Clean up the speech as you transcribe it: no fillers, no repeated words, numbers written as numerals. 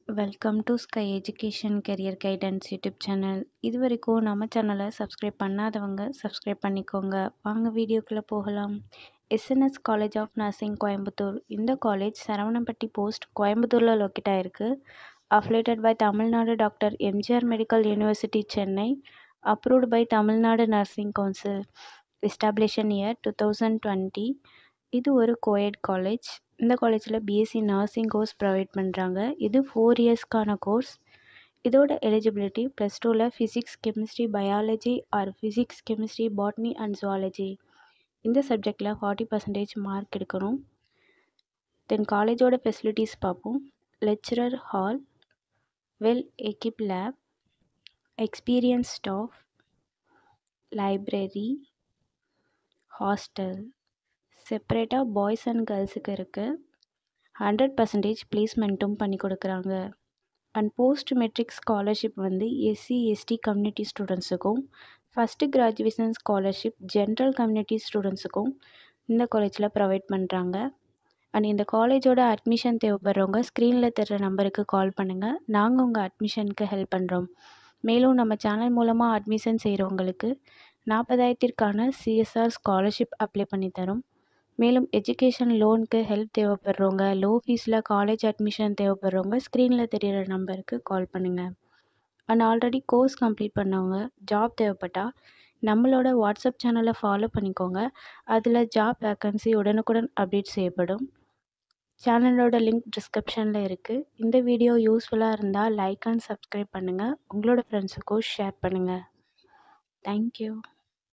Welcome to sky education career guidance YouTube channel. இது வரைக்கும் நம்ம சேனலை சப்ஸ்கிரைப் பண்ணாதவங்க சப்ஸ்கிரைப் பண்ணிக்கோங்க. வாங்க வீடியோக்குள்ளே போகலாம். SNS college of nursing Coimbatore. இந்த காலேஜ் சரவணம்பட்டி போஸ்ட் கோயம்புத்தூரில் லொக்கேட் ஆயிருக்கு. Affiliated by Tamil Nadu doctor MGR medical university Chennai. Approved by Tamil Nadu nursing council. Establishment year 2020. இது ஒரு கோஎட் காலேஜ். இந்த காலேஜில் பிஎஸ்சி நர்சிங் கோர்ஸ் ப்ரொவைட் பண்ணுறாங்க. இது 4 இயர்ஸ்க்கான கோர்ஸ். இதோட எலிஜிபிலிட்டி +2ல் physics chemistry biology R physics chemistry botany and zoology இந்த சப்ஜெக்டில் 40% மார்க் எடுக்கணும். தென் காலேஜோட ஃபெசிலிட்டிஸ் பார்ப்போம். Lecturer hall, well equipped lab, experience staff, library, hostel செப்பரேட்டாக பாய்ஸ் அண்ட் கேர்ள்ஸுக்கு இருக்குது. 100% பிளேஸ்மெண்ட்டும் பண்ணி கொடுக்குறாங்க. அண்ட் போஸ்ட் மெட்ரிக் ஸ்காலர்ஷிப் வந்து SC/ST கம்யூனிட்டி ஸ்டூடெண்ட்ஸுக்கும், first graduation scholarship general community ஸ்டூடெண்ட்ஸுக்கும் இந்த காலேஜில் ப்ரொவைட் பண்ணுறாங்க. அண்ட் இந்த காலேஜோட அட்மிஷன் தேவைப்படுறவங்க ஸ்க்ரீனில் தெரிகிற நம்பருக்கு கால் பண்ணுங்கள். நாங்கள் உங்கள் அட்மிஷனுக்கு ஹெல்ப் பண்ணுறோம். மேலும் நம்ம சேனல் மூலமாக அட்மிஷன் செய்கிறவங்களுக்கு 40,000க்கான CSR ஸ்காலர்ஷிப் அப்ளை பண்ணி தரோம். மேலும் எஜுகேஷன் லோனுக்கு ஹெல்ப் தேவைப்படுறவங்க, லோ ஃபீஸில் காலேஜ் அட்மிஷன் தேவைப்படுறவங்க ஸ்க்ரீனில் தெரிகிற நம்பருக்கு கால் பண்ணுங்கள். அண்ட் ஆல்ரெடி கோர்ஸ் கம்ப்ளீட் பண்ணவங்க ஜாப் தேவைப்பட்டால் நம்மளோட வாட்ஸ்அப் சேனலை ஃபாலோ பண்ணிக்கோங்க. அதில் ஜாப் வேக்கன்சி உடனுக்குடன் அப்டேட் செய்யப்படும். சேனலோட லிங்க் டிஸ்கிரிப்ஷனில் இருக்குது. இந்த வீடியோ யூஸ்ஃபுல்லாக இருந்தால் லைக் அண்ட் சப்ஸ்கிரைப் பண்ணுங்கள். உங்களோட ஃப்ரெண்ட்ஸுக்கும் ஷேர் பண்ணுங்கள். தேங்க்யூ.